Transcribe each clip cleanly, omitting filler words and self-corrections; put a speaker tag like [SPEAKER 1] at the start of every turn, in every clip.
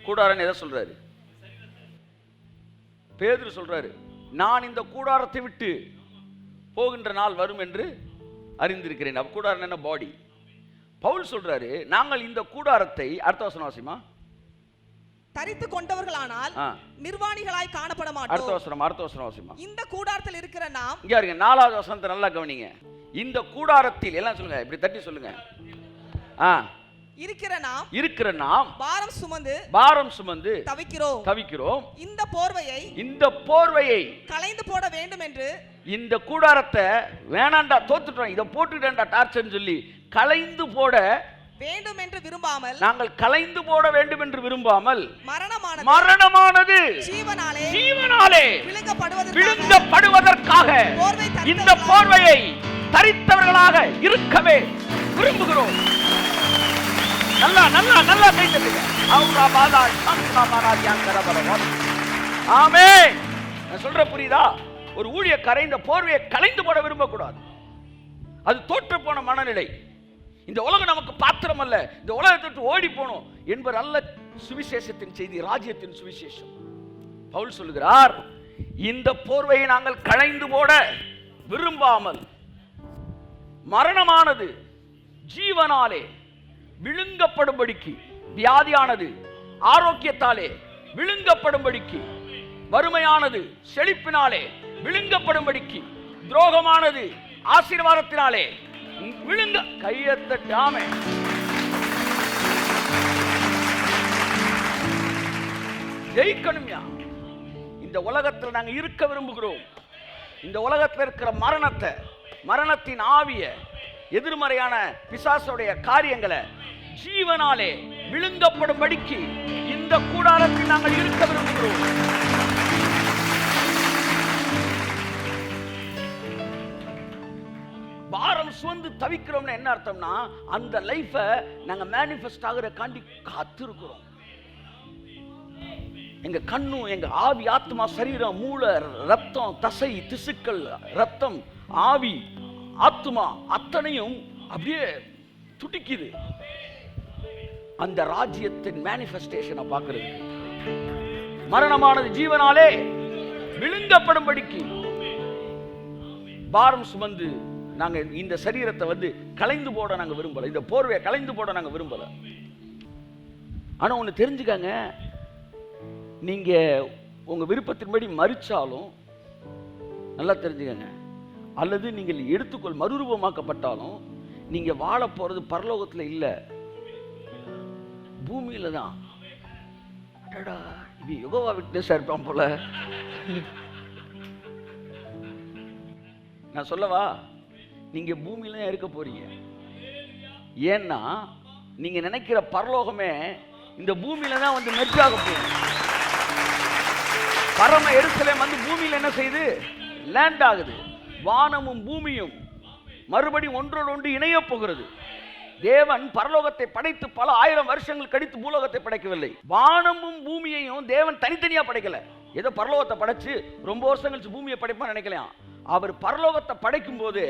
[SPEAKER 1] கூடாரன்னு எதை சொல்றாரு? பேதுரு சொல்றாரு, நான் இந்த கூடாரத்தை விட்டு போகின்ற நாள் வரும் என்று அறிந்திருக்கிறேன். அப்ப கூடாரம் என்ன? பாடி. பவுல் சொல்றாரு, நாங்கள் இந்த கூடாரத்தை, அடுத்த வசனம் வாசிமா,
[SPEAKER 2] தரித்து கொண்டவர்களானால் நிர்வாணிகளாய் காணப்பட மாட்டோம்.
[SPEAKER 1] அடுத்த வசனம் வாசிமா.
[SPEAKER 2] இந்த கூடாரத்தில் இருக்கிற நாம்,
[SPEAKER 1] இங்க இருங்க, 4வது வசனத்தை நல்லா கவனிங்க. இந்த கூடாரத்தில், எல்லாம் சொல்லுங்க, இப்படி தட்டி சொல்லுங்க. இருக்கிற நாம் பாரம் சுமந்து தவிக்கிறோம். இந்த போர்வையை களைந்து போட வேண்டும் என்று, இந்த கூடாரத்தை வேணாண்டா, தோத்துட்டோம், இதை போட்டுட்டேன்டா டார்ச்சர்னு சொல்லி களைந்து போட வேண்டும் என்று விரும்பாமல், நாங்கள் களைந்து போட வேண்டும் என்று விரும்பாமல், மரணமானது ஜீவனாலே விழுங்கப்படுவதற்காக இந்த போர்வையை தரித்தவர்களாக இருக்கவே விரும்புகிறோம். நல்லா நல்லா நல்லா கைத்தட்டுங்க. ஆமென். நான் சொல்ற புரியுதா? ஒரு ஊழியக்காரன் இந்த போர்வையை களைந்து போட விரும்பக்கூடாது. அது தோற்று போன மனநிலை. இந்த உலகம் நமக்கு பாத்திரம் அல்ல, இந்த உலகத்தை விட்டு ஓடி போனோம் என்பது அல்ல சுவிசேஷத்தின் செய்தி, ராஜ்யத்தின் சுவிசேஷம். பவுல் சொல்லுகிறார், இந்த போர்வையை நாங்கள் களைந்து போட விரும்பாமல், மரணமானது ஜீவனாலே விழுங்கப்படும்படிக்கு, வியாதியானது ஆரோக்கியத்தாலே விழுங்கப்படும்படிக்கு, வறுமையானது செழிப்பினாலே விழுங்கப்படும்படிக்கு, துரோகமானது ஆசீர்வாதத்தினாலே விழுங்க, கையெழுத்தாமே. ஜெயிக்கணும்யா. இந்த உலகத்தில் நாங்க இருக்க விரும்புகிறோம். இந்த உலகத்தில் இருக்கிற மரணத்தை, மரணத்தின் ஆவிய, எதிர்மறையான பிசாசுடைய காரியங்களை ஜீவனாலே விழுங்கப்படும்படிக்கு இந்த கூடாரத்தில் நாங்கள் இருக்க விரும்புகிறோம். பாரம் சுமந்து தவிக்கிறோம்னா என்ன அர்த்தம்னா, அந்த லைஃபை நாங்க மேனிஃபெஸ்ட் ஆகிற காண்டி காத்திருக்கிறோம். எங்க கண்ணு, எங்க ஆவி, ஆத்மா, சரீரம், மூளை, ரத்தம், தசை, திசுக்கள், ரத்தம், ஆவி, ஆத்மா அத்தனையும் அப்படியே துடிக்குது அந்த ராஜ்யத்தின் மேனிஃபெஸ்டேஷனை பார்க்கிறது. மரணமானது ஜீவனாலே விழுங்கப்படும்படிக்கு பாரம் சுமந்து நாங்க இந்த சரீரத்தை வந்து களைந்து போட நாங்க விரும்பல, இந்த போர்வையை களைந்து போட நாங்க விரும்பல. ஆனா ஒண்ணு தெரிஞ்சுக்கங்க, நீங்க உங்க விருப்பத்தின்படி மரிச்சாலும் நல்லா தெரிஞ்சுக்கங்க, அல்லது நீங்கள் எடுத்துக்கொள் மறுரூபமாக்கப்பட்டாலும் நீங்க வாழ போறது பரலோகத்துல இல்ல, பூமியில தான். யோகா விட்னஸா இருப்பான் போல. நான் சொல்லவா, நீங்க பூமியில தான் இருக்க போறீங்க. ஏன்னா நீங்க நினைக்கிற பரலோகமே இந்த பூமியில தான் வந்து மெர்ஜாக போகும். பரம எருசலேம் வந்து பூமியில என்ன செய்யுது? லேண்ட் ஆகுது. வானமும் பூமியும் மறுபடியும் ஒன்றோடு ஒன்று இணைய போகிறது. தேவன் பரலோகத்தை படைத்து பல ஆயிரம் வருஷங்கள் கழித்து பூலோகத்தை படைக்கவில்லை. வானமும் பூமியையும் தேவன் தனித்தனியா படைக்கல. ஏதோ பரலோகத்தை படைச்சு ரொம்ப வருஷம் கழிச்சு பூமியை படைப்பா நினைக்கலாம். அவர் பரலோகத்தை படைக்கும் போது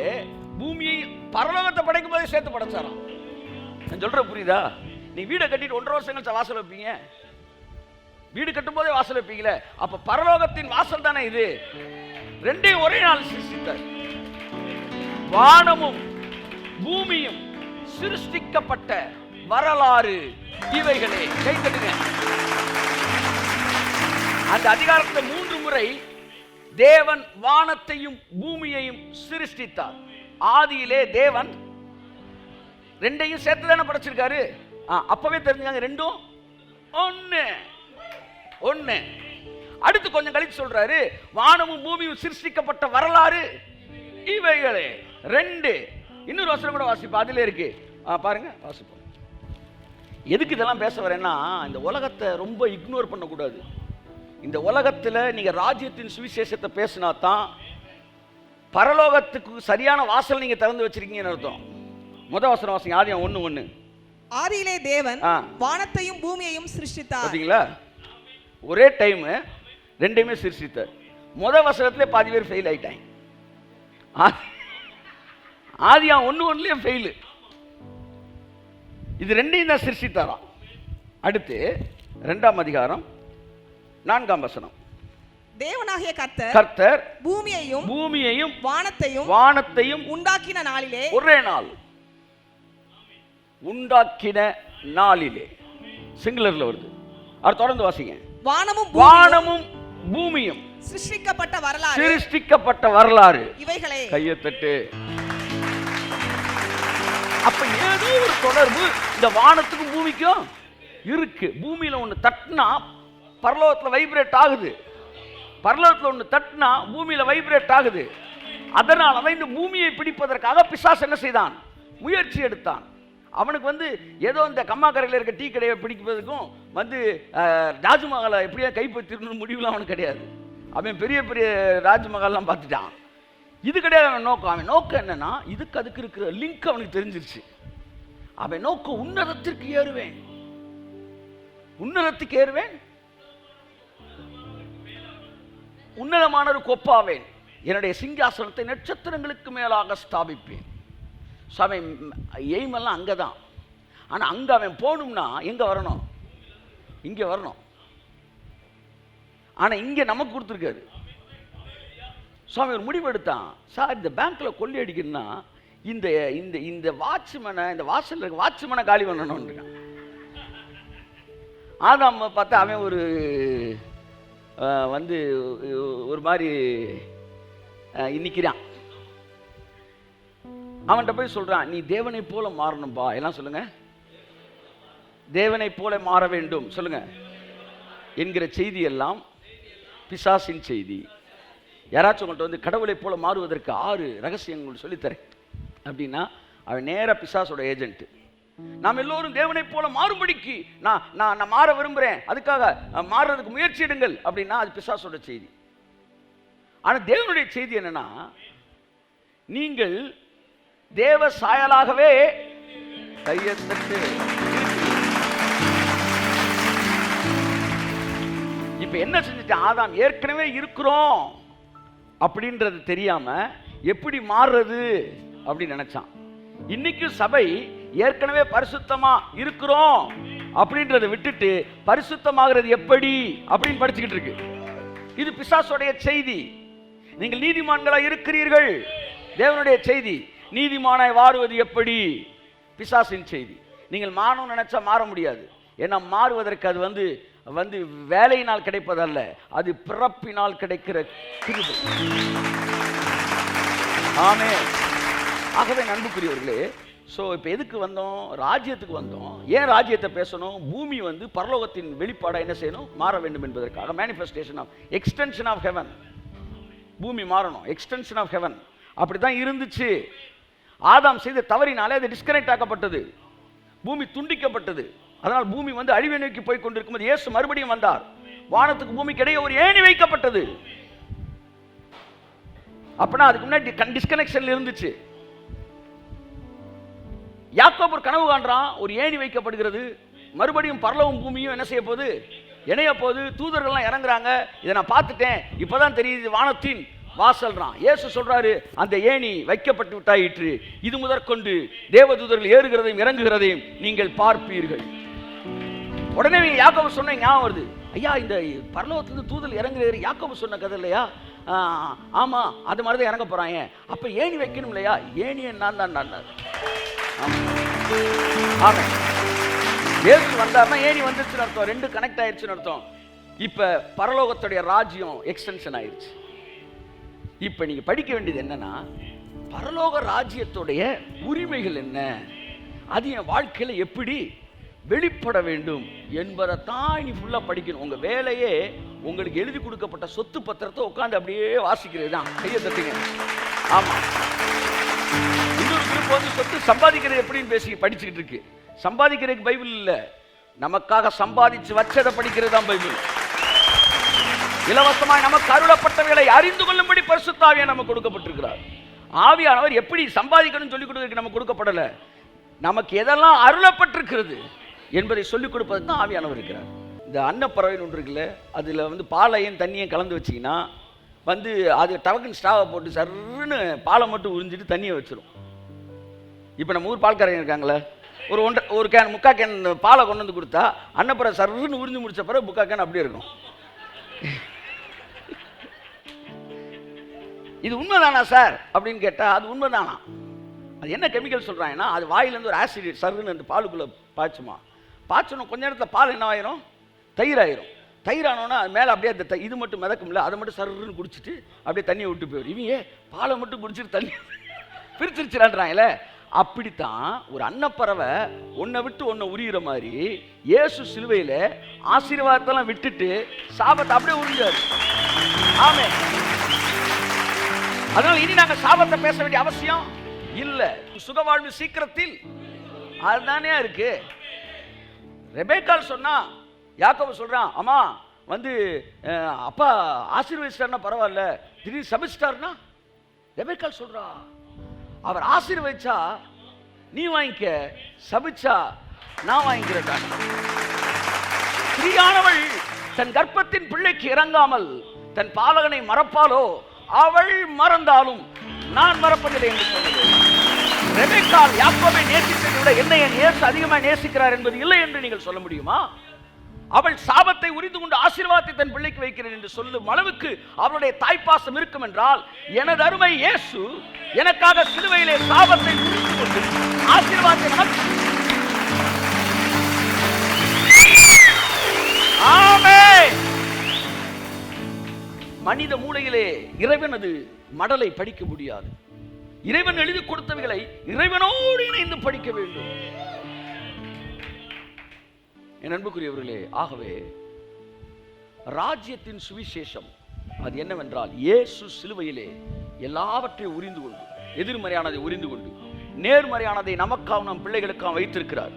[SPEAKER 1] பூமியை பரலோகத்தை படைக்கும் போதே சேர்த்து படைச்சாராம். நான் சொல்ற புரியுதா? நீ வீடை கட்டிட்டு 1.5 வருஷம் கழிச்சு வாசல் வைப்பீங்க, வீடு கட்டும் போதே வாசல் வைப்பீங்களே, அப்ப பரலோகத்தின் வாசல் தானே இது. ரெண்டையும் ஒரே நாள் சிருஷ்டித்தார். வானமும் பூமியும் சிருஷ்டிக்கப்பட்ட வரலாறு இவைகளே. கைத்தட்டுங்க. அந்த அதிகாரத்தை 3 முறை தேவன் வானத்தையும் பூமியையும் சிருஷ்டித்தார். ஆதியிலே தேவன் ரெண்டையும் சேர்த்து தானே படைச்சிருக்காரு. அப்பவே தெரிஞ்சுக்காங்க, ரெண்டும் ஒண்ணு ஒண்ணு. அடுத்து கொஞ்சம் கழிச்சு சொல்றாரு, வானமும் பூமியும் சிருஷ்டிக்கப்பட்ட வரலாறு இவைகளே 2. இன்னொரு வசனம் கூட வாசிப்பா, அதுல இருக்கு பாருங்க, வாசிப்போம். எதுக்கு இதெல்லாம் பேச வரேன்னா, இந்த உலகத்தை ரொம்ப இக்னோர் பண்ணக்கூடாது. இந்த உலகத்துல நீங்க ராஜ்யத்தின் சுவிசேஷத்தை பேசினா தான் பரலோகத்துக்கு சரியான வாசல் நீங்க திறந்து வச்சிருக்கீங்கன்னு அர்த்தம். முதல் வசனம் வாசிங்க, ஆதியாகமம் 1:1.
[SPEAKER 2] ஆதியிலே தேவன் வானத்தையும் பூமியையும் சிருஷ்டித்தார். பாத்தீங்களா?
[SPEAKER 1] ஒரே டைம் ரெண்டையுமே சிருஷ்டித்தார். முதல் வசனத்திலே பாதி பேர் ஃபெயில் ஆயிட்டாங்க. ஆதியாகமம் 1:1 ஃபெயில். இது ரெண்டையும் தான் சிருஷ்டித்தாராம். அடுத்து 2ஆம் அதிகாரம் 4ஆம் வசனம்.
[SPEAKER 2] தேவனாகிய
[SPEAKER 1] கர்த்தர்
[SPEAKER 2] பூமியையும்
[SPEAKER 1] வானத்தையும்
[SPEAKER 2] உண்டாக்கின நாளிலே,
[SPEAKER 1] ஒரே நாள் உண்டாக்கின நாளிலே, சிங்குலர்ல வருது. அது தொடர்ந்து வாசிங்க. வானமும் பூமியும் சிருஷ்டிக்கப்பட்ட வரலாறு இவைகளே. கையத்தட்டு. அப்ப ஏதோ ஒரு தொடர்பு இந்த வானத்துக்கும் பூமிக்கும் இருக்கு. பூமியில ஒண்ணு தட்டினா பரலோகத்துல வைப்ரேட் ஆகுது, பரலோகத்துல ஒண்ணு தட்டினா பூமியில வைப்ரேட் ஆகுது. அதனாலதான் இந்த பூமியை பிடிப்பதற்காக பிசாசு என்ன செய்தான்? முயற்சி எடுத்தான். அவனுக்கு ஏதோ இந்த கம்மாக்கரையில் இருக்க டீ கடையை பிடிப்பதற்கும் ராஜ்மஹாலை எப்படியா கைப்பற்றிடணும் முடிவுலாம் அவனுக்கு கிடையாது. அவன் பெரிய பெரிய ராஜ்மஹால்லாம் பார்த்துட்டான். இது கிடையாது அவன் நோக்கம். அவன் நோக்கம் என்னன்னா, இதுக்கு அதுக்கு இருக்கிற லிங்க் அவனுக்கு தெரிஞ்சிருச்சு. அவன் நோக்கம் உன்னதத்திற்கு ஏறுவேன், உன்னதத்துக்கு ஏறுவேன், உன்னதமான ஒரு கொப்பாவேன், என்னுடைய சிங்காசனத்தை நட்சத்திரங்களுக்கு மேலாக ஸ்தாபிப்பேன். அவன் எய்மெல்லாம் அங்கே தான். ஆனால் அங்கே அவன் போகணும்னா எங்கே வரணும்? இங்கே வரணும். ஆனால் இங்கே நமக்கு கொடுத்துருக்காரு. சுவாமி ஒரு முடிவு எடுத்தான். சார், இந்த பேங்க்கில் கொள்ளை அடிக்கணும்னா இந்த இந்த இந்த வாட்ச்மேனை, இந்த வாசலில் இருக்க வாட்ச்மேனை காலி பண்ணணும்னு இருக்கான். ஆதாம் பார்த்தா அவன் ஒரு மாதிரி நிற்கிறான். அவன்கிட்ட போய் சொல்றான், நீ தேவனை போல மாறணும்பா. எல்லாம் சொல்லுங்க, தேவனை போல மாற வேண்டும் சொல்லுங்க என்கிற செய்தி எல்லாம் பிசாசின் செய்தி. யாராச்சும் உங்கள்கிட்ட கடவுளை போல மாறுவதற்கு 6 ரகசியங்கள் சொல்லித்தரேன் அப்படின்னா அவன் நேர பிசாசோட ஏஜென்ட். நாம் எல்லோரும் தேவனை போல மாறுபடிக்கு நான் மாற விரும்புகிறேன், அதுக்காக மாறுறதுக்கு முயற்சி எடுங்கள் அப்படின்னா அது பிசாசோட செய்தி. ஆனால் தேவனுடைய செய்தி என்னன்னா, நீங்கள் தேவ சாயலாகவே கையெழுத்து. இப்ப என்ன செஞ்சுட்டு ஆதாம் ஏற்கனவே இருக்கிறோம் அப்படின்றது தெரியாம எப்படி மாறுறது அப்படின்னு நினைச்சான். இன்னைக்கு சபை ஏற்கனவே பரிசுத்தமா இருக்கிறோம் அப்படின்றத விட்டுட்டு பரிசுத்தமாகிறது எப்படி அப்படின்னு படிச்சுக்கிட்டு இருக்கு. இது பிசாசுடைய செய்தி. நீங்கள் நீதிமான்களா இருக்கிறீர்கள், தேவனுடைய செய்தி. நீதிமானாய் வாருவது எப்படி? பிசாசின் செய்தி. நீங்கள் மாறணும் நினைச்சா மாற முடியாது. ஏன்னா மாறுவதற்கு அது வேலையினால் கிடைப்பதல்ல, அது பிறப்பினால் கிடைக்கிற கிருபை. ஆமென். ஆகவே அன்புக்குரியவர்களே, இப்போ எதுக்கு வந்தோம்? ராஜ்யத்துக்கு வந்தோம். ஏன் ராஜ்யத்தை பேசணும்? பூமி பரலோகத்தின் வெளிப்பாடாக என்ன செய்யணும்? மாற வேண்டும் என்பதற்காக. Manifestation of extension of heaven. பூமி மாறணும், எக்ஸ்டென்ஷன் ஆஃப் ஹெவன். அப்படிதான் இருந்துச்சு. ஆதாம் செய்த தவறினாலே அது டிஸ்கனெக்ட் ஆக்கப்பட்டது, பூமி துண்டிக்கப்பட்டது. அதனால் பூமி அழிவை நோக்கி போய் கொண்டிருக்கும். இயேசு மறுபடியும் வந்தார். வானத்துக்கு பூமிக்கு இடையே ஒரு ஏணி வைக்கப்பட்டது. அப்படின்னா அதுக்கு முன்னாடி டிஸ்கனெக்ஷன்ல இருந்துச்சு. யாக்கோபு ஒரு கனவு காண்றான், ஒரு ஏணி வைக்கப்படுகிறது. மறுபடியும் பரலோகம் பூமியும் என்ன செய்ய போகுது? இணைய போகுது. தூதர்கள்லாம் இறங்குறாங்க. இதை நான் பார்த்துட்டேன், இப்பதான் தெரியுது வானத்தின் வாசல்றான். இயேசு சொல்றாரு, அந்த ஏணி வைக்கப்பட்டு விட்டாயிற்று, இது முதற்கொண்டு தேவதூதர்கள் ஏறுகிறதையும் இறங்குகிறதையும் நீங்கள் பார்ப்பீர்கள். உடனே யாக்கோபு சொன்ன ஞாபகம் வருது. ஐயா, இந்த பரலோகத்திலிருந்து தூதல் இறங்குற யாக்கோபு சொன்ன கதை இல்லையா? ஆமா, அது மாதிரிதான் இறங்க போறாங்க. அப்ப ஏணி வைக்கணும் இல்லையா? ஏணியை நான் தான். இயேசு வந்தாருன்னா ஏணி வந்துருச்சுன்னு அர்த்தம், 2 கனெக்ட் ஆயிடுச்சுன்னு அர்த்தம். இப்ப பரலோகத்துடைய ராஜ்யம் எக்ஸ்டென்ஷன் ஆயிடுச்சு. இப்ப நீங்க படிக்க வேண்டியது என்னன்னா, பரலோக ராஜ்யத்துடைய உரிமைகள் என்ன, அது என் வாழ்க்கையில எப்படி வெளிப்பட வேண்டும் என்பதைத்தான் நீ ஃபுல்லா படிக்கணும். உங்க வேலையே உங்களுக்கு எழுதி கொடுக்கப்பட்ட சொத்து பத்திரத்தை உட்காந்து அப்படியே வாசிக்கிறது தான். கையை தட்டுங்க. ஆமா, இன்னொரு குரூப் சொத்து சம்பாதிக்கிறது எப்படின்னு படிச்சுக்கிட்டு இருக்கு. சம்பாதிக்கிறதுக்கு பைபிள் இல்ல, நமக்காக சம்பாதிச்சு வச்சதை படிக்கிறது தான் பைபிள். இலவசமாய் நமக்கு அருளப்பட்டவைகளை அறிந்து கொள்ளும்படி பரிசுத்த ஆவியானவர் நமக்கு கொடுக்கப்பட்டிருக்கிறார். ஆவியானவர் எப்படி சம்பாதிக்கணும்னு சொல்லிக் கொடுக்க நமக்கு கொடுக்கப்படல, நமக்கு எதெல்லாம் அருளப்பட்டிருக்கிறது என்பதை சொல்லிக் கொடுப்பது தான் ஆவியானவர் இருக்கிறார். இந்த அன்னப்பறவை ஒன்று இருக்குல்ல, அதில் பாலையும் தண்ணியும் கலந்து வச்சிங்கன்னா அது டவக்கின் ஸ்டாவை போட்டு சர்ன்னு பாலை மட்டும் உறிஞ்சிட்டு தண்ணியை வச்சிடும். இப்போ நம்ம ஊர் பால்காரங்க இருக்காங்களே, ஒரு கேன் 3/4 கேன் பாலை கொண்டு வந்து கொடுத்தா அன்னப்புறம் சர்ன்னு உறிஞ்சு முடிச்ச பிறகு 3/4 கேன் அப்படியே இருக்கும். இது உண்மைதானா சார் அப்படின்னு கேட்டால் அது உண்மைதானா? அது என்ன கெமிக்கல் சொல்கிறாங்கன்னா, அது வாயிலேருந்து ஒரு ஆசிட் சர்ன்னு அந்த பாலுக்குள்ளே பாய்ச்சணும். கொஞ்ச நேரத்தில் பால் என்ன ஆயிரும்? தயிர் ஆயிரும். தயிர் ஆனோன்னா அது மேலே அப்படியே அந்த இது மட்டும் மிதக்கும்ல, அதை மட்டும் சர்ன்னு குடிச்சிட்டு அப்படியே தண்ணியை விட்டு போயிடும். இவங்க பாலை மட்டும் குடிச்சிட்டு தண்ணி பிரிச்சிருச்சுறான்றாங்களே. அப்படித்தான் ஒரு அன்னப்பறவை ஒன்றை விட்டு ஒன்றை உரிகிற மாதிரி இயேசு சிலுவையில் ஆசீர்வாதத்தெல்லாம் விட்டுட்டு சாபத்தை அப்படியே உறிஞ்சாரு. ஆமென். அதனால இனி நாங்கள் சாபத்தை பேச வேண்டிய அவசியம் இல்லை. சுகவாழ்வு சீக்கிரத்தில் அதுதானே இருக்கு. ரெபேக்கால் சொன்னா, யாக்கோபு சொல்றான், அம்மா வந்து அப்பா ஆசீர்வதிச்சிட்டார்னா பரவாயில்ல, திடீர்னு சபிச்சிட்டார்னா. ரெபேக்கால் சொல்றா, அவர் ஆசீர்வதிச்சா நீ வாங்கிக்க, சபிச்சா நான் வாங்கிக்கிறேன். ஸ்திரீயானவள் தன் கர்ப்பத்தின் பிள்ளைக்கு இறங்காமல் தன் பாலகனை மறப்பாலோ, அவள் மறந்தாலும் நான் மறப்பதில்லை என்று சொன்னது. ரெபெக்காள் யாக்கோபை நேசித்ததை விட என்னை என் இயேசு அதிகமாக நேசிக்கிறார் என்பது இல்லை என்று நீங்கள் சொல்ல முடியுமா? அவள் சாபத்தை உரிந்து கொண்டு ஆசீர்வாதத்தை தன் பிள்ளைக்கு வைக்கிறேன் என்று சொல்லும் அளவுக்கு அவளுடைய தாய்ப்பாசம் இருக்கும் என்றால், எனது அருமை இயேசு எனக்காக சிலுவையிலே சாபத்தை உரிந்து கொண்டு ஆசீர்வாதத்தை நமக்கு. ஆமென். மனித மூளையிலே இறைவனது மடலை படிக்க முடியாது. இறைவன் எழுதி கொடுத்தவைகளை இறைவனோடு இணைந்து படிக்க வேண்டும். என் அன்புக்குரியவர்களே, ஆகவே ராஜ்யத்தின் சுவிசேஷம் அது என்னவென்றால், இயேசு சிலுவையிலே எல்லாவற்றையும் உரிந்து கொண்டு, எதிர்மறையானதை உரிந்து கொண்டு நேர்மறையானதை நமக்காக நம் பிள்ளைகளுக்காக வைத்திருக்கிறார்.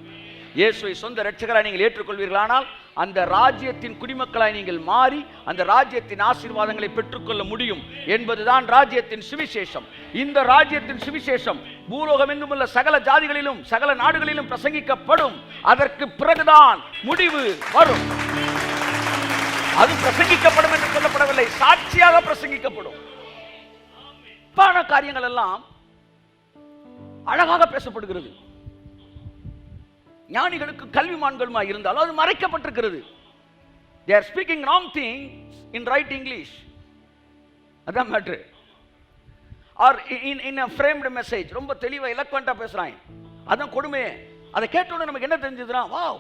[SPEAKER 1] இயேசுவை சொந்த இரட்சகராய் நீங்கள் ஏற்றுக்கொள்வீர்களானால் அந்த ராஜ்யத்தின் குடிமக்களாய் நீங்கள் மாறி அந்த ராஜ்யத்தின் ஆசீர்வாதங்களை பெற்றுக்கொள்ள முடியும் என்பதுதான் ராஜ்யத்தின் சுவிசேஷம். இந்த ராஜ்யத்தின் சுவிசேஷம் பூலோகம் எங்கும் உள்ள சகல ஜாதிகளிலும் சகல நாடுகளிலும் பிரசங்கிக்கப்படும். அதற்கு பிறகுதான் முடிவு வரும். அது பிரசங்கிக்கப்படும் என்று சொல்லப்படவில்லை, சாட்சியாக பிரசங்கிக்கப்படும். பான காரியங்கள் எல்லாம் அழகாக பேசப்படுகிறது. ஞானிகளுக்கு கல்விமான்களுமா இருந்தாலும் அது மறைக்கப்பட்டிருக்கிறது. they are speaking wrong things in right English. அதான் matter. or in a framed message ரொம்ப தெளிவா எலக்வெண்டா பேசுறாங்க. அதான் கொடுமை. அதை கேட்டோட நமக்கு என்ன தெரிஞ்சதுன்னா, வாவ்,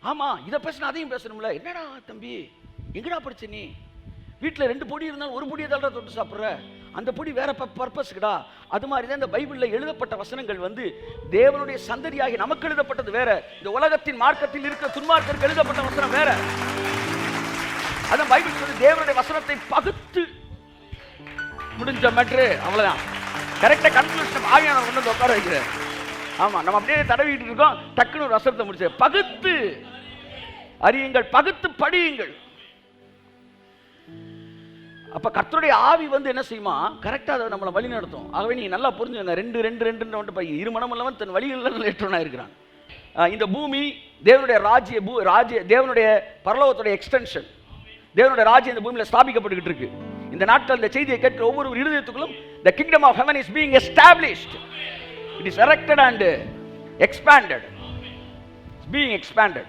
[SPEAKER 1] ஆமா இதை பேசினா அதையும் பேசணும்ல. என்னடா தம்பி, எங்கடா படிச்ச நீ? வீட்டில் 2 பொடி இருந்தாலும் ஒரு பொடியை தான் தொட்டு சாப்பிட்ற, அந்த பொடி வேற பர்பஸ்க்குடா. அது மாதிரி தான் இந்த பைபிளில் எழுதப்பட்ட வசனங்கள் வந்து தேவனுடைய சந்ததியாகி நமக்கு எழுதப்பட்டது வேற, இந்த உலகத்தின் மார்க்கத்தில் இருக்கிற துன்மார்க்கருக்கு எழுதப்பட்ட வசனம் வேற. அதான் பைபிள் சொல்லி தேவனுடைய வசனத்தை பகுத்து முடிஞ்ச மேட்ரு. அவ்வளவுதான். கரெக்டா கன்க்ளூஷன் ஆவியானவர் கொண்டு வந்து உட்கார வைக்கிறார். ஆமா, நம்ம அப்படியே தடவிட்டு இருக்கோம், டக்குன்னு ஒரு வசனத்தை முடிச்சு பகுத்து அறியுங்கள், பகுத்து படியுங்கள். அப்ப கர்த்தருடைய ஆவி வந்து என்ன செய்யுமா, கரெக்டா அதை நம்மளை வழி நடத்தும். ஆகவே நீங்க நல்லா புரிஞ்சுங்க, 2 இரு மனம் உள்ளவன் தன் வழிகளில் ஏற்றவனா இருக்கிறான். இந்த பூமி தேவனுடைய தேவனுடைய பரலோகத்துடைய எக்ஸ்டென்ஷன். தேவனுடைய ராஜ்யம் இந்த பூமியில ஸ்தாபிக்கப்பட்டுக்கிட்டு இருக்கு. இந்த நாட்கள் இந்த செய்தியை கேட்கிற ஒவ்வொரு இருதயத்துக்குள்ளும் the kingdom of heaven is being established. It is erected and expanded. It's being expanded.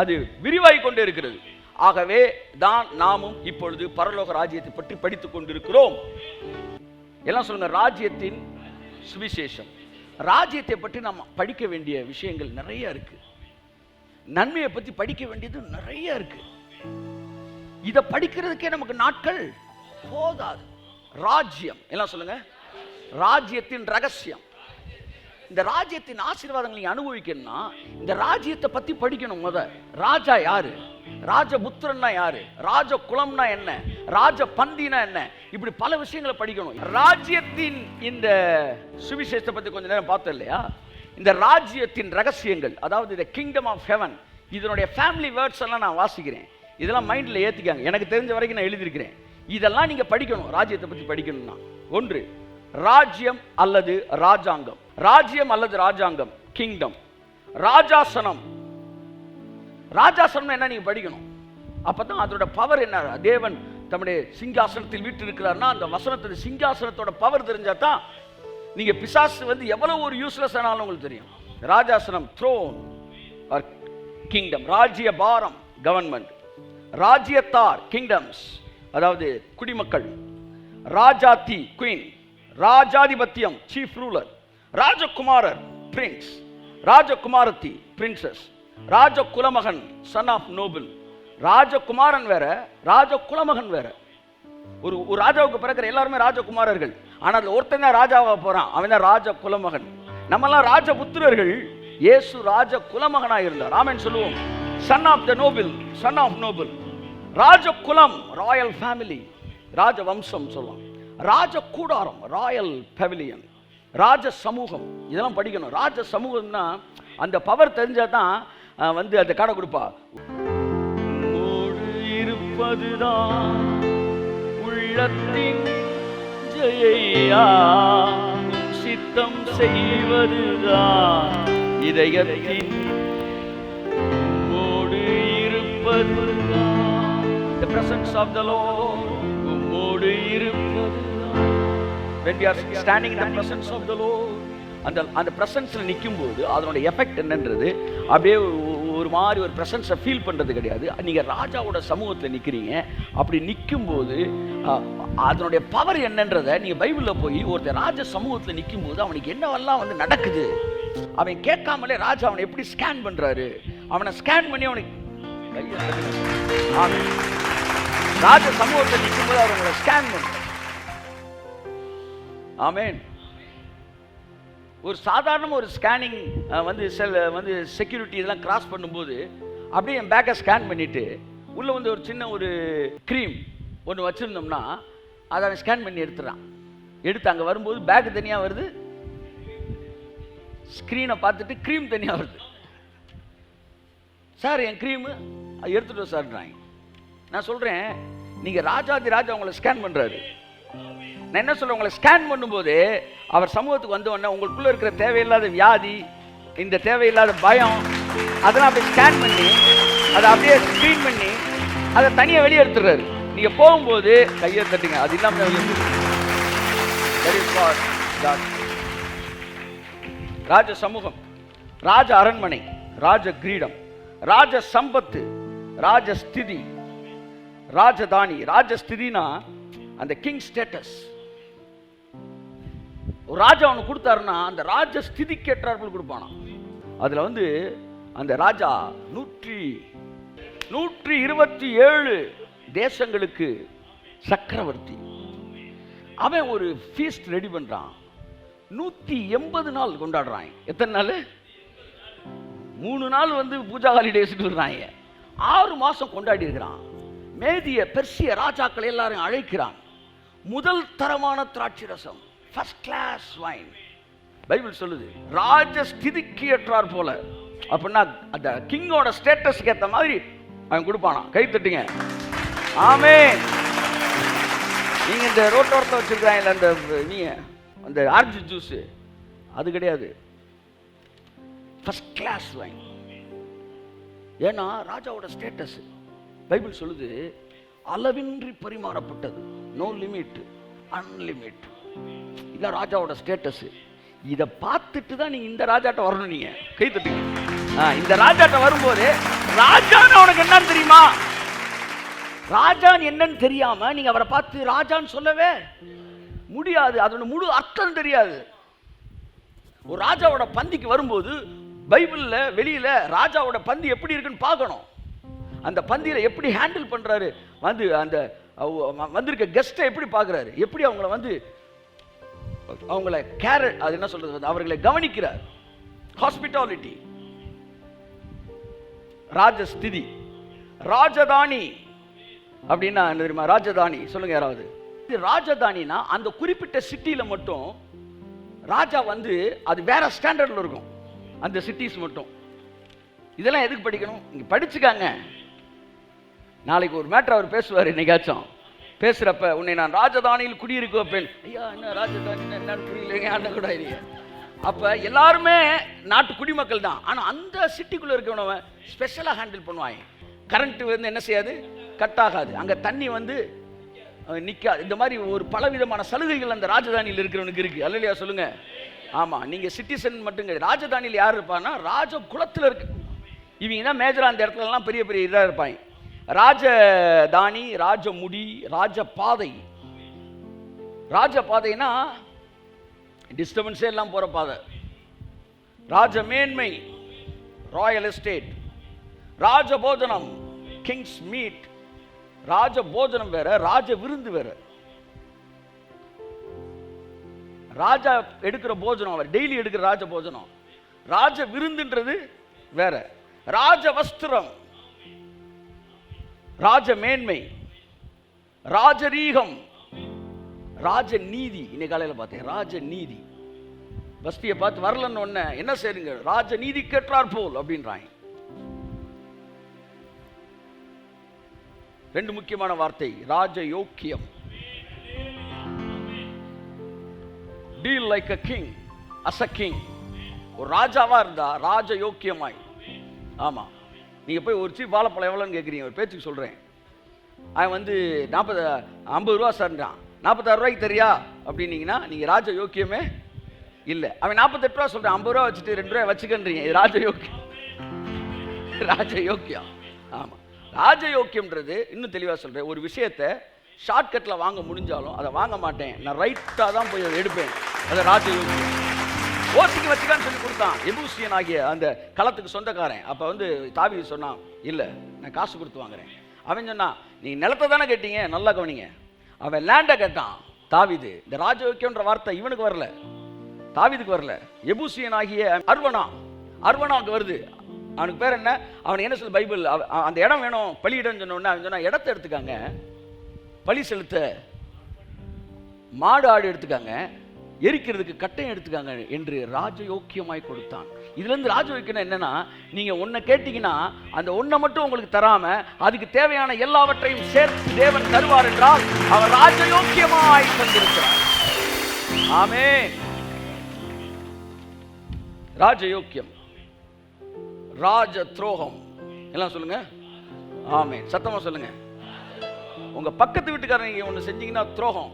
[SPEAKER 1] அது விரிவாகிக் கொண்டே இருக்கிறது. ஆகவே தான் நாமும் இப்பொழுது பரலோக ராஜ்யத்தை பற்றி படித்துக் கொண்டிருக்கிறோம். எல்லாம் சொல்லுங்க, ராஜ்யத்தின் சுவிசேஷம். ராஜ்யத்தை பற்றி நாம் படிக்க வேண்டிய விஷயங்கள் நிறைய இருக்கு. நன்மையை பற்றி படிக்க வேண்டியது நிறைய இருக்கு. இதை படிக்கிறதுக்கே நமக்கு நாட்கள் போதாது. ராஜ்யம், எல்லாம் சொல்லுங்க, ராஜ்யத்தின் ரகசியம். இந்த ராஜ்யத்தின் ஆசீர்வாதங்களை நீங்க அனுபவிக்கணும்னா இந்த ராஜ்யத்தை பத்தி படிக்கணும். ராஜா யாரு, ராஜபுத்திரன்னா யாரு, ராஜ குலம்னா என்ன, ராஜ பந்தினா என்ன, இப்படி பல விஷயங்களை படிக்கணும். ராஜ்யத்தின் இந்த சுவிசேஷத்தை பத்தி கொஞ்ச நேரம் பார்த்தோம் இல்லையா? இந்த ராஜ்யத்தின் ரகசியங்கள், அதாவது இந்த கிங்டம் ஆஃப் ஹெவன், இதனுடைய ஃபேமிலி வேர்ட்ஸ் எல்லாம் நான் வாசிக்கிறேன். இதெல்லாம் மைண்ட்ல ஏத்திக்காங்க. எனக்கு தெரிஞ்ச வரைக்கும் நான் எழுதியிருக்கிறேன். இதெல்லாம் நீங்க படிக்கணும். ராஜ்யத்தை பத்தி படிக்கணும்னா, ஒன்று ராஜ்யம் அல்லது ராஜாங்கம். ராஜ்யம் அல்லது ராஜாங்கம், கிங்டம். ராஜாசனம், ராஜாசனம் என்ன நீங்க படிக்கணும். அப்பதான் அதோட பவர் என்ன. தேவன் தம்முடைய சிங்காசனத்தில் வீட்டு இருக்கிறார்னா அந்த வசனத்தோட சிங்காசனத்தோட பவர் தெரிஞ்சா தான் நீங்க பிசாசு வந்து எவ்வளவு ஒரு யூஸ்லெஸ் ஆனாலும் உங்களுக்கு தெரியும். ராஜாசனம் த்ரோன் ஆர் கிங்டம், ராஜ்ய பாரம் கவர்மெண்ட், ராஜ்யத்தார் கிங்டம்ஸ் அதாவது குடிமக்கள், ராஜாத்தி குயின், ராஜாதிபத்தியம் சீஃப் ரூலர், ராஜகுமாரர் பிரின்ஸ், ராஜகுமாரத்தி பிரின்சஸ், ராஜகுலமகன் சன் ஆஃப் நோபல். ராஜகுமாரன் வேற, ராஜகுலமகன் வேற. ஒரு ராஜாவுக்கு பிறக்கிற எல்லாருமே ராஜகுமாரர்கள். ஆனால் அதுல ஒருத்தன் தான் ராஜாவாக போறான், அவன் தான் ராஜ குலமகன். நம்மெல்லாம் ராஜபுத்திரர்கள், இயேசு ராஜ குலமகனாக இருந்தார். ஆமென் சொல்லுவோம். Son of the noble, son of noble, ராஜ குலம் ராயல் ஃபேமிலி, ராஜ வம்சம் சொல்லலாம். ராஜ கூடாரம் ராயல் பெவிலியன், ராஜ சமூகம். இதெல்லாம் படிக்கணும். ராஜ சமூகம்னா அந்த பவர் தெரிஞ்சா தான் வந்து அந்த கடை கொடுப்பா. இருப்பதுதான் உள்ளத்தின் ஜெயா, சித்தம் செய்வதுதான் இதயத்தின் உம்மோடு இருப்பதுதான். The presence of the Lord, உம்மோடு இருப்பதுதான். When we are standing in the presence of the Lord, அந்த பிரசன்ஸ்ல நிற்கும் போது அதனுடைய எஃபெக்ட் என்னன்றது அப்படியே ஒரு மாதிரி ஒரு பிரசன்ஸை ஃபீல் பண்ணுறது கிடையாது. நீங்கள் ராஜாவோட சமூகத்தில் நிற்கிறீங்க. அப்படி நிற்கும் போது அதனுடைய பவர் என்னன்றதை நீங்கள் பைபிளில் போய் ஒருத்தர் ராஜ சமூகத்தில் நிற்கும் போது அவனுக்கு என்னவெல்லாம் வந்து நடக்குது, அவன் கேட்காமலே ராஜா அவனை எப்படி ஸ்கேன் பண்ணுறாரு, அவனை ஸ்கேன் பண்ணி அவனுக்கு ராஜ சமூகத்தில் நிற்கும் போது அவங்களை ஸ்கேன் பண்ணுறார். ஆமென். ஒரு சாதாரண ஒரு ஸ்கேனிங் வந்து செக்யூரிட்டி இதெல்லாம் கிராஸ் பண்ணும்போது அப்படியே என் பேக்கை ஸ்கேன் பண்ணிவிட்டு உள்ளே வந்து ஒரு சின்ன ஒரு க்ரீம் ஒன்று வச்சுருந்தோம்னா அதை அவன் ஸ்கேன் பண்ணி எடுத்துறான். எடுத்து அங்கே வரும்போது பேக்கு தனியாக வருது, ஸ்க்ரீனை பார்த்துட்டு க்ரீம் தனியாக வருது. சார் என் க்ரீமு எடுத்துகிட்டு சார்ன்றாங்க. நான் சொல்கிறேன், நீங்கள் ராஜாதி ராஜா உங்களை ஸ்கேன் பண்ணுறாரு. நான் என்ன சொல்கிறேன், உங்களை ஸ்கேன் பண்ணும்போது அவர் சமூகத்துக்கு வந்தோடனே உங்களுக்குள்ளே இருக்கிற தேவையில்லாத வியாதி, இந்த தேவையில்லாத பயம், அதெல்லாம் அப்படியே ஸ்கேன் பண்ணி அதை அப்படியே ஸ்க்ரீன் பண்ணி அதை தனியாக வெளியே எடுத்துடுறாரு. நீங்கள் போகும்போது கையை தட்டுங்க, அது இல்லாமல் ராஜ சமூகம், ராஜ அரண்மனை, ராஜ கிரீடம், ராஜ சம்பத்து, ராஜஸ்திதி, ராஜதானி. ராஜஸ்திதினா அந்த கிங் ஸ்டேட்டஸ். ஒரு ராஜா அவனுக்கு கொடுத்தாருன்னா அந்த ராஜ ஸ்திதிக்கு ஏற்றார்கள் கொடுப்பானா. அதுல வந்து அந்த ராஜா 127 தேசங்களுக்கு சக்கரவர்த்தி. அவன் ஒரு ஃபீஸ்ட் ரெடி பண்றான். 180 நாள் கொண்டாடுறான். எத்தனை நாள்? 3 நாள் வந்து பூஜா ஹாலிடேஸ் விடுறாங்க. 6 மாசம் கொண்டாடி இருக்கிறான். மேதிய பெர்சிய ராஜாக்கள் எல்லாரும் அழைக்கிறான். முதல் தரமான திராட்சை ரசம், ஃபர்ஸ்ட் கிளாஸ் வைன். பைபிள் சொல்லுது ராஜ ஸ்திதிக்கு ஏற்றார் போல. அப்படின்னா அந்த கிங்கோட ஸ்டேட்டஸ்க்கு ஏற்ற மாதிரி அவன் கொடுப்பானா. கை தட்டுங்க. ஆமென். நீங்க இந்த ரோட்டோரத்தை வச்சிருக்காங்க அந்த நீங்க அந்த ஆரஞ்சு ஜூஸ், அது கிடையாது. First class wine. ஏன்னா ராஜாவோட ஸ்டேட்டஸ். பைபிள் சொல்லுது அளவின்றி பரிமாறப்பட்டது, நோ லிமிட், அன்லிமிட். இதான் ராஜாவோட ஸ்டேட்டஸ். இதை பார்த்துட்டு தான் நீங்க இந்த ராஜாட்ட வரணும். நீங்க கை தட்டுங்க. இந்த ராஜாட்ட வரும்போது ராஜான்னு அவனுக்கு என்னன்னு தெரியுமா? ராஜான்னு என்னன்னு தெரியாம நீங்க அவரை பார்த்து ராஜான்னு சொல்லவே முடியாது. அதோட முழு அர்த்தம் தெரியாது. ஒரு ராஜாவோட பந்திக்கு வரும்போது பைபிள்ல வெளியில ராஜாவோட பந்தி எப்படி இருக்குன்னு பார்க்கணும். அந்த பந்தியில எப்படி ஹேண்டில் பண்றாரு, வந்து அந்த வந்திருக்க கெஸ்ட்டை எப்படி பார்க்குறாரு, எப்படி அவங்கள வந்து அவங்கள கேர், அது என்ன சொல்றது, அவர்களை கவனிக்கிறார். ஹாஸ்பிட்டாலிட்டி. ராஜஸ்திதி. ராஜதானி அப்படின்னா என்ன தெரியுமா? ராஜதானி சொல்லுங்க யாராவது. ராஜதானினா அந்த குறிப்பிட்ட சிட்டியில மட்டும் ராஜா வந்து அது வேற ஸ்டாண்டர்ட்ல இருக்கும். அந்த சிட்டிஸ் மட்டும். இதெல்லாம் எதுக்கு படிக்கணும்? இங்க படிச்சுக்காங்க. நாளைக்கு ஒரு மேட்டர் அவர் பேசுவார். இன்னைக்காச்சும் பேசுறப்ப உன்னை நான் ராஜதானியில் குடியிருக்க வைப்பேன். ஐயா என்ன ராஜதானி என்னன்னு புரியலைங்க, அண்ணன் கூட இல்லையா. அப்ப எல்லாருமே நாட்டு குடிமக்கள் தான். ஆனா அந்த சிட்டிக்குள்ள இருக்கிறவன் ஸ்பெஷலா ஹேண்டில் பண்ணுவாங்க. கரண்ட் வந்து என்ன செய்யாது, கட் ஆகாது. அங்க தண்ணி வந்து நிக்காது. இந்த மாதிரி ஒரு பலவிதமான சலுகைகள் அந்த ராஜதானியில் இருக்கிறவனுக்கு இருக்கு. அல்லையா சொல்லுங்க. ஆமா, நீங்க சிட்டிசன் மட்டும் கிடையாது. ராஜதானியில் யார் இருப்பான்னா ராஜ குலத்தில் இருக்கு. இவங்க தான் மேஜரா அந்த இடத்துல எல்லாம் பெரிய பெரிய இதாக இருப்பாங்க. ராஜதானி, ராஜமுடி, ராஜபாதை. ராஜபாதைனா டிஸ்டர்பன்ஸே எல்லாம் போற பாதை. ராஜ மேன்மை, ராயல் எஸ்டேட். ராஜபோஜனம், கிங்ஸ் மீட். ராஜ போஜனம் வேற, ராஜ விருந்து வேற. ராஜா எடுக்கிற போஜனம், அவர் டெய்லி எடுக்கிற ராஜ போஜனம். ராஜ விருந்துன்றது வேற. ராஜ வஸ்திரம், ராஜ மேன்மை, ராஜரீகம், ராஜ நீதி. இன்னைக்கு காலையில் பார்த்தேன் ராஜ நீதி. பஸ்தியை பார்த்து வரலன்னு ஒண்ணு என்ன செய்யுங்க, ராஜ நீதி கேட்டார் போல் அப்படின்றாங்க. ரெண்டு முக்கியமான வார்த்தை, ராஜ யோக்கியம். Deal like a king, as a king. ஒரு ராஜாவா இருந்தா ராஜ யோக்கியமாய். ஆமா, நீங்க போய் ஒரு சீப் வாழைப்பழம் எவ்வளோன்னு கேட்குறீங்க, ஒரு பேச்சுக்கு சொல்றேன். அவன் வந்து 50 ரூபா சார்ன்றான். 46 ரூபாய்க்கு தெரியா அப்படின்னீங்கன்னா நீங்க ராஜ யோக்கியமே இல்லை. அவன் 48 ரூபா சொல்றான், 50 ரூபா வச்சுட்டு 2 ரூபாய் வச்சுக்கன்றீங்க. இது ராஜ யோக்கியம். ராஜ யோக்கியம். ஆமா, ராஜ யோக்கியம்ன்றது இன்னும் தெளிவா சொல்றேன். ஒரு விஷயத்தை ஷார்ட்கட்டில் வாங்க முடிஞ்சாலும் அதை வாங்க மாட்டேன், நான் ரைட்டாக தான் போய் அதை எடுப்பேன். அதை ராஜ யோக்கியம். ஓசிக்கு வச்சுக்கான்னு சொல்லி கொடுத்தான் எபூசியன் ஆகிய அந்த களத்துக்கு சொந்தக்காரன். அப்போ வந்து தாவீது சொன்னான், இல்லை நான் காசு கொடுத்து வாங்குறேன். அவன் சொன்னான், நீ நிலத்தை தானே கேட்டீங்க, நல்லா கவனிங்க. அவன் லேண்டை கேட்டான் தாவீது. இந்த ராஜயோக்கியம்ன்ற வார்த்தை இவனுக்கு வரல, தாவீதுக்கு வரல. எபூசியன் ஆகிய அர்வனாவுக்கு வருது. அவனுக்கு பேர் என்ன, அவனுக்கு என்ன சொல்லு பைபிள், அந்த இடம் வேணும் பலியிடன்னு சொன்ன உடனே அவன் சொன்னா, இடத்த எடுத்துக்காங்க, பலி செலுத்த மாடு ஆடு எடுத்துக்காங்க, எரிக்கிறதுக்கு கட்டையும் எடுத்துக்காங்க என்று ராஜயோக்கியமாய் கொடுத்தான். இதுல இருந்து ராஜயோக்கியம் என்னன்னா, நீங்க ஒன்ன கேட்டீங்கன்னா அந்த ஒன்ன மட்டும் உங்களுக்கு தராம அதுக்கு தேவையான எல்லாவற்றையும் சேர்த்து தேவன் தருவார் என்றால் அவர் ராஜயோக்கியமாய் தந்திருக்கிறார். ஆமென். ராஜயோக்கியம், ராஜ துரோகம் எல்லாம் சொல்லுங்க. ஆமென். சத்தமா சொல்லுங்க. உங்க பக்கத்து வீட்டுக்காரங்க நீங்க ஒன்று செஞ்சீங்கன்னா துரோகம்,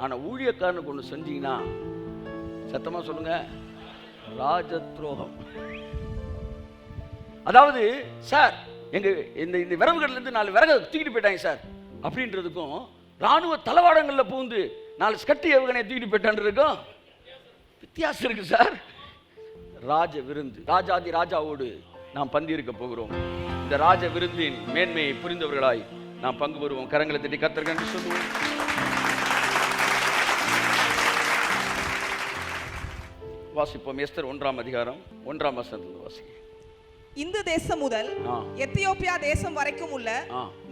[SPEAKER 1] ஆனா ஊழியக்காரனுக்கு ஒன்று செஞ்சீங்கன்னா சத்தமா சொல்லுங்க ராஜ துரோகம். அதாவது சார் எங்க இந்த விறகுகள்ல இருந்து 4 விறகு தூக்கிட்டு போயிட்டாங்க சார் அப்படின்றதுக்கும் ராணுவ தளவாடங்கள்ல பூந்து 4 ஸ்கட்டி ஏவுகணையை தூக்கிட்டு போயிட்டான்றதுக்கும் வித்தியாசம் இருக்கு சார். ராஜ விருந்து, ராஜாதி ராஜாவோடு நாம் பந்தி இருக்க போகிறோம். இந்த ராஜ விருந்தின் மேன்மையை புரிந்தவர்களாய் நாம் பங்கு பெறுவோம். கரங்களை தட்டி கர்த்தருக்கு நன்றி சொல்லுவோம். வாசிப்போம். எஸ்தர் 1ஆம் அதிகாரம் 1ஆம் வசனத்தில் வாசி.
[SPEAKER 2] இந்த தேசம் முதல் எத்தியோப்பியா தேசம் வரைக்கும் உள்ள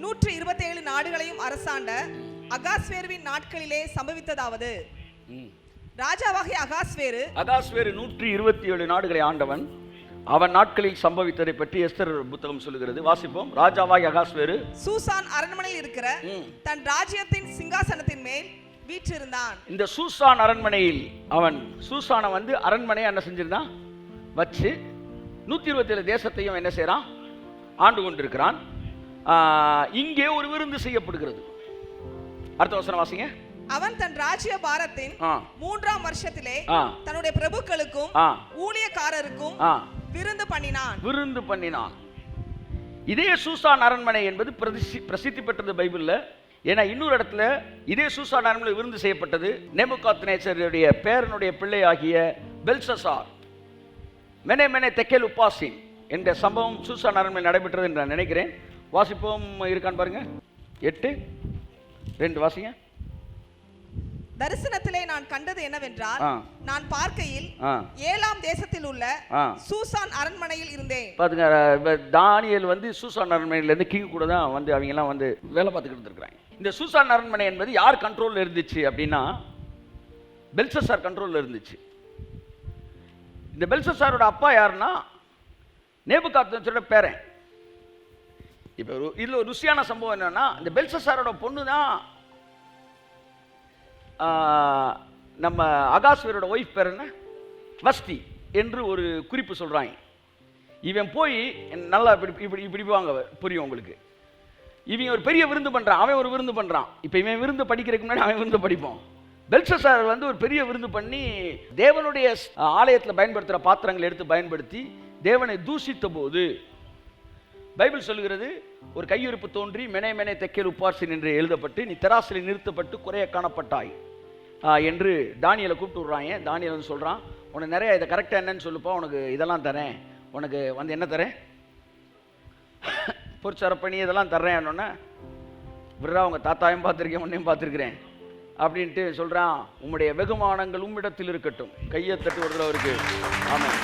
[SPEAKER 2] 127 நாடுகளையும் அரசாண்ட அகாஸ்வேருவின் நாட்களிலே சம்பவித்ததாவது, ராஜாவாகிய அகாஸ்வேரு 127 நாடுகளை ஆண்டவன், அவன் நாட்களில் சம்பவித்ததை பற்றி எஸ்தர் புத்தகம் சொல்லுகிறது. வாசிப்போம். ராஜாவாகிய அகாஸ்வேரு சூசான் அரண்மனையில் இருக்கிற தன் ராஜ்யத்தின் சிங்காசனத்தின் மேல் வீற்றிருந்தான்.
[SPEAKER 1] இந்த சூசான் அரண்மனையில் அவன் சூசானை வந்து அரண்மனையை என்ன செஞ்சிருந்தான் வச்சு 127 தேசத்தையும் என்ன செய்யறான், ஆண்டு கொண்டிருக்கிறான். இங்கே ஒரு விருந்து செய்யப்படுகிறது. அடுத்த வசனம் வாசிங்க.
[SPEAKER 2] அவன் தன் ராஜ்ய பாரத்தின் 3ஆம் வருஷத்திலே தன்னுடைய பிரபுக்களுக்கும் ஊழியக்காரருக்கும் விருந்து பண்ணினான். இதே சூசான் அரண்மனை என்பது பிரசித்தி பெற்றது பைபிள்ல. ஏன்னா இன்னொரு இடத்துல இதே சூசான் அரண்மனை விருந்து செய்யப்பட்டது. நேபுகாத்நேச்சருடைய பேரனுடைய பிள்ளை ஆகிய பெல்சசார் மெனே தெக்கேல் உப்பாசின் என்ற சம்பவம் சூசான் அரண்மனை நடைபெற்றது என்று நான் நினைக்கிறேன். வாசிப்போம். இருக்கான்னு பாருங்க. 8:2 வாசிங்க. தரிசனத்திலே நான் கண்டது என்னவென்றால், நான் பார்க்கையில் 7ஆம் தேசத்தில் உள்ள சூசான் அரண்மனையில் இருந்தேன்.
[SPEAKER 1] பாத்துங்க, தானியேல் வந்து சூசான் அரண்மனையில இருந்து கிங் கூட தான் வந்து அவங்க எல்லாம் வந்து வேலை பார்த்துக்கிட்டு இருக்காங்க. இந்த சூசான் அரண்மனை என்பது யார் கண்ட்ரோல்ல இருந்துச்சு அப்படின்னா, பெல்சசார் கண்ட்ரோல்ல இருந்துச்சு. இந்த பெல்சசாரோட அப்பா யாருன்னா நேபுகாத்நேச்சரோட பேரன். இப்போ இதுல ஒரு ருசியான சம்பவம் என்னன்னா, இந்த பெல்சசாரோட பொண்ணு தான் நம்ம அகாஸ்வேரோட ஒய்ஃப் பேர் என்ன, வஸ்தி என்று ஒரு குறிப்பு சொல்றாங்க. இவன் போய் நல்லா இப்படி வாங்க புரியும் உங்களுக்கு. இவன் ஒரு பெரிய விருந்து பண்றான், அவன் ஒரு விருந்து பண்றான். இப்போ இவன் விருந்து படிக்கிறதுக்கு முன்னாடி அவன் விருந்து படிப்போம். பெல்ஷஸ்ஸார் வந்து ஒரு பெரிய விருந்து பண்ணி தேவனுடைய ஆலயத்தில் பயன்படுத்துகிற பாத்திரங்களை எடுத்து பயன்படுத்தி தேவனை தூஷித்த போது பைபிள் சொல்லுகிறது, ஒரு கையிருப்பு தோன்றி மெனே மெனே தெக்கேல் உப்பார்சின் என்று எழுதப்பட்டு நீ தெராசில் நிறுத்தப்பட்டு குறைய காணப்பட்டாய் என்று தானியலை கூப்பிட்டு விடுறாங்க. தானியல் வந்து சொல்கிறான், உனக்கு நிறைய இதை கரெக்டாக என்னன்னு சொல்லுப்பா, உனக்கு இதெல்லாம் தரேன், உனக்கு வந்து என்ன தரேன், பொற்சரப்பணி இதெல்லாம் தர்றேன். என்னொன்னே விட்றா, உங்கள் தாத்தாவையும் பார்த்துருக்கேன், உன்னையும் பார்த்துருக்குறேன் அப்படின்ட்டு சொல்கிறான். உம்முடைய வெகுமானங்கள் உம்மிடத்தில் இருக்கட்டும். கையை தட்டு வருதுல அவருக்கு. ஆமாம்.